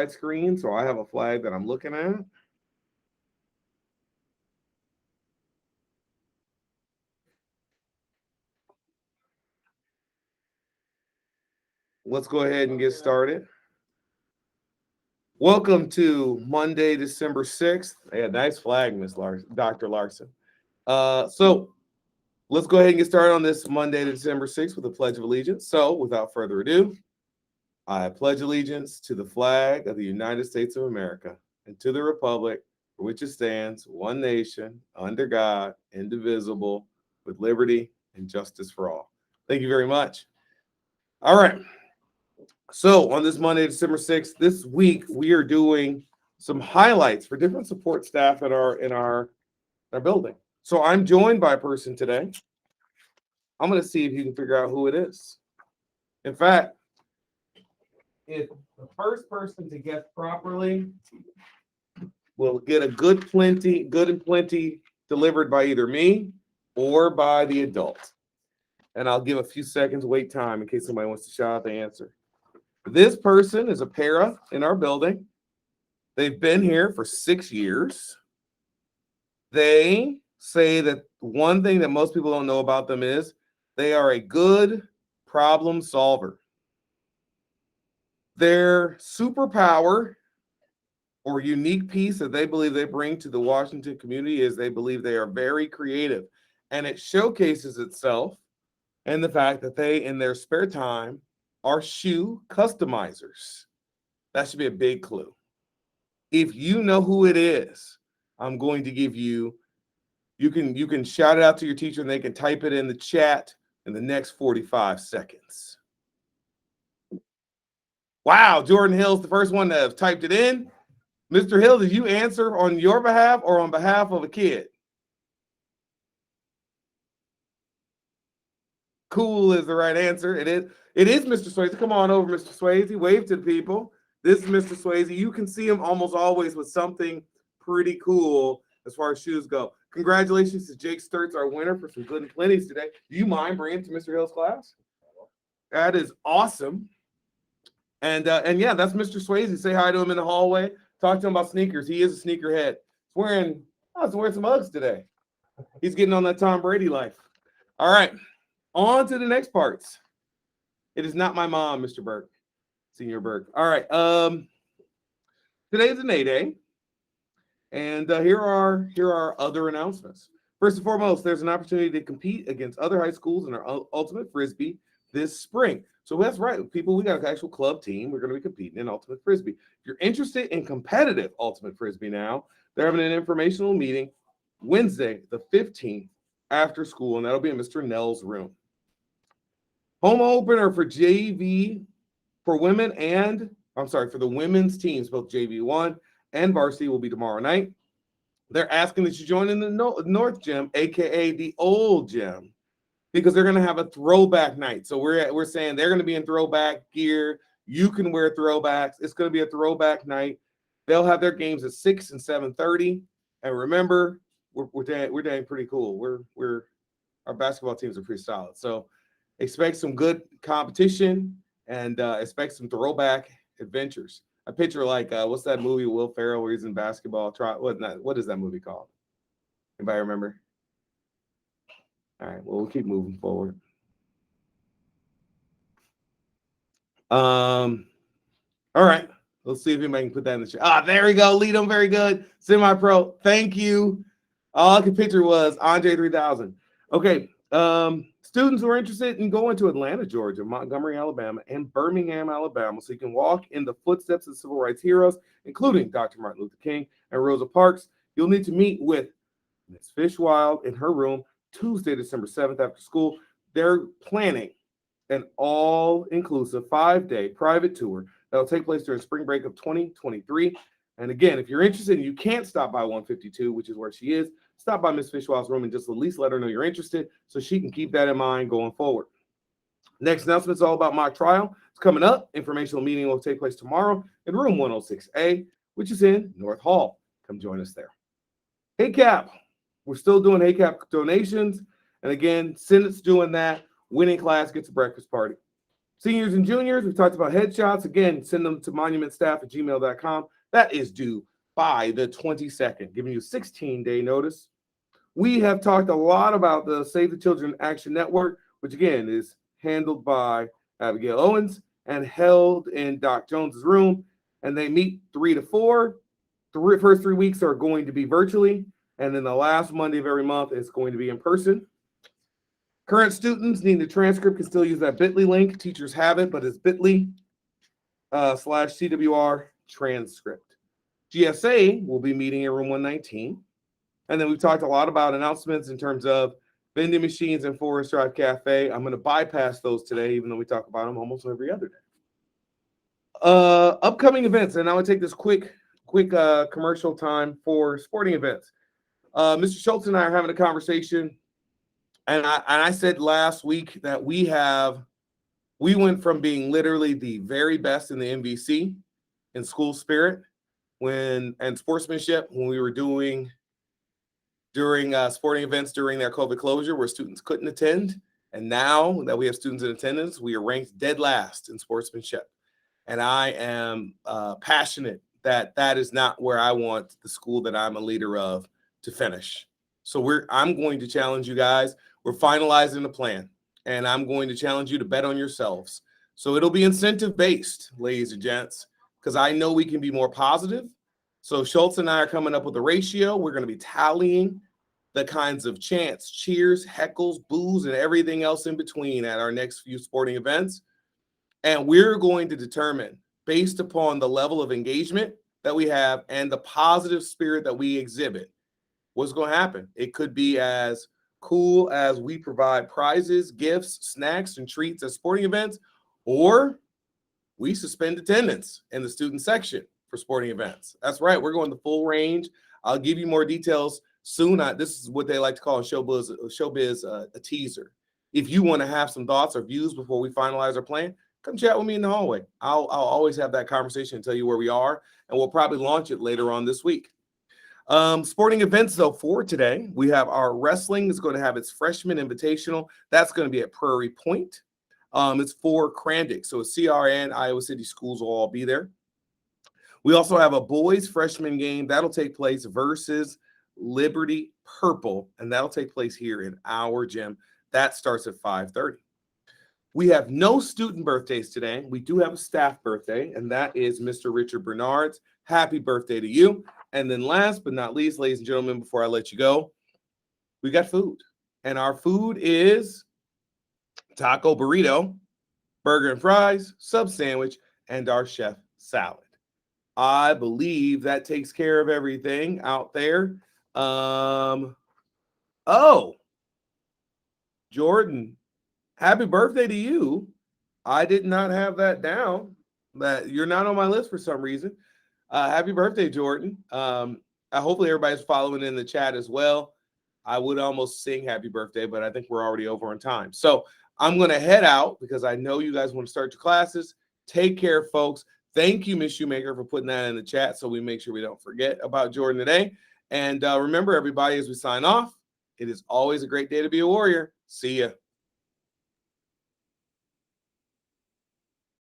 screen, so I have a flag that I'm looking at. Let's go ahead and get started. Welcome to Monday, December 6th. Yeah, nice flag, Dr. Larson. So let's go ahead and get started on this Monday, December 6th with the Pledge of Allegiance. So without further ado, I pledge allegiance to the flag of the United States of America and to the republic for which it stands, one nation, under God, indivisible, with liberty and justice for all. Thank you very much. All right. So on this Monday, December 6th, this week we are doing some highlights for different support staff in our building. So I'm joined by a person today. I'm going to see if you can figure out who it is. In fact, if the first person to guess properly will get a good and plenty delivered by either me or by the adult. And I'll give a few seconds wait time in case somebody wants to shout out the answer. This person is a para in our building. They've been here for 6 years. They say that one thing that most people don't know about them is they are a good problem solver. Their superpower or unique piece that they believe they bring to the Washington community is they believe they are very creative. And it showcases itself in the fact that they, in their spare time, are shoe customizers. That should be a big clue. If you know who it is, I'm going to give you can shout it out to your teacher and they can type it in the chat in the next 45 seconds. Wow, Jordan Hill's the first one to have typed it in. Mr. Hill, did you answer on your behalf or on behalf of a kid? Cool is the right answer. It is Mr. Swayze. Come on over, Mr. Swayze. Wave to the people. This is Mr. Swayze. You can see him almost always with something pretty cool as far as shoes go. Congratulations to Jake Sturts, our winner, for some good and plenties today. Do you mind bringing it to Mr. Hill's class? That is awesome. And yeah, that's Mr. Swayze. Say hi to him in the hallway. Talk to him about sneakers. He is a sneakerhead. I was wearing some Uggs today. He's getting on that Tom Brady life. All right. On to the next parts. It is not my mom, Mr. Burke, Senior Burke. All right. Today's an A-Day, and here are other announcements. First and foremost, there's an opportunity to compete against other high schools in our Ultimate Frisbee this spring. So that's right, people. We got an actual club team. We're going to be competing in Ultimate Frisbee. If you're interested in competitive Ultimate Frisbee now, they're having an informational meeting Wednesday, the 15th, after school, and that'll be in Mr. Nell's room. Home opener for JV for women for the women's teams, both JV1 and varsity, will be tomorrow night. They're asking that you join in the North Gym, aka the old gym, because they're going to have a throwback night. So we're saying they're going to be in throwback gear. You can wear throwbacks. It's going to be a throwback night. They'll have their games at 6 and 7:30. And remember, we're doing pretty cool. Our basketball teams are pretty solid. So expect some good competition and expect some throwback adventures. I picture like what's that movie Will Ferrell where he's in basketball? What is that movie called? Anybody remember? All right, well, we'll keep moving forward. All right, let's see if anybody can put that in the chat. There we go. Lead them very good. Semi-pro. Thank you. All I could picture was Andre 3000. Okay. Students who are interested in going to Atlanta, Georgia, Montgomery, Alabama, and Birmingham, Alabama, so you can walk in the footsteps of civil rights heroes, including Dr. Martin Luther King and Rosa Parks, you'll need to meet with Ms. Fishwild in her room Tuesday, December 7th after school. They're planning an all-inclusive 5-day private tour that will take place during spring break of 2023. And again, if you're interested and you can't stop by 152, which is where she is, stop by Ms. Fishwild's room and just at least let her know you're interested so she can keep that in mind going forward. Next announcement is all about mock trial. It's coming up. Informational meeting will take place tomorrow in room 106A, which is in North Hall. Come join us there. HACAP. We're still doing HACAP donations. And again, Senate's doing that. Winning class gets a breakfast party. Seniors and juniors, we talked about headshots. Again, send them to monumentstaff@gmail.com. That is due by the 22nd, giving you 16-day notice. We have talked a lot about the Save the Children Action Network, which again is handled by Abigail Owens and held in Doc Jones's room. And they meet 3 to 4. The first 3 weeks are going to be virtually. And then the last Monday of every month is going to be in person. Current students needing the transcript can still use that bit.ly link. Teachers have it, but it's bit.ly /CWR transcript. GSA will be meeting in room 119. And then we've talked a lot about announcements in terms of vending machines and Forest Drive Cafe. I'm going to bypass those today, even though we talk about them almost every other day. Upcoming events, and I would take this quick commercial time for sporting events. Mr. Schultz and I are having a conversation, and I said last week that we went from being literally the very best in the MVC in school spirit and sportsmanship when we were during sporting events during their COVID closure where students couldn't attend. And now that we have students in attendance, we are ranked dead last in sportsmanship. And I am passionate that is not where I want the school that I'm a leader of to finish. So I'm going to challenge you guys. We're finalizing the plan, and I'm going to challenge you to bet on yourselves. So it'll be incentive-based, ladies and gents, because I know we can be more positive. So Schultz and I are coming up with a ratio. We're going to be tallying the kinds of chants, cheers, heckles, boos, and everything else in between at our next few sporting events. And we're going to determine, based upon the level of engagement that we have and the positive spirit that we exhibit, what's going to happen. It could be as cool as we provide prizes, gifts, snacks, and treats at sporting events, or we suspend attendance in the student section for sporting events. That's right. We're going the full range. I'll give you more details soon. This is what they like to call in showbiz a teaser. If you want to have some thoughts or views before we finalize our plan, come chat with me in the hallway. I'll always have that conversation and tell you where we are, and we'll probably launch it later on this week. Sporting events, though, for today, we have our wrestling is going to have its freshman invitational. That's going to be at Prairie Point. It's for Crandick, so CR and Iowa City schools will all be there. We also have a boys freshman game that'll take place versus Liberty Purple, and that'll take place here in our gym. That starts at 5:30. We have no student birthdays today. We do have a staff birthday, and that is Mr. Richard Bernard's. Happy birthday to you. And then last but not least, ladies and gentlemen, before I let you go, we got food. And our food is taco burrito, burger and fries, sub sandwich, and our chef salad. I believe that takes care of everything out there. Jordan, happy birthday to you. I did not have that down. That you're not on my list for some reason. Happy birthday, Jordan. Hopefully everybody's following in the chat as well. I would almost sing happy birthday, but I think we're already over on time. So I'm going to head out because I know you guys want to start your classes. Take care, folks. Thank you, Ms. Shoemaker, for putting that in the chat so we make sure we don't forget about Jordan today. And remember, everybody, as we sign off, it is always a great day to be a warrior. See ya.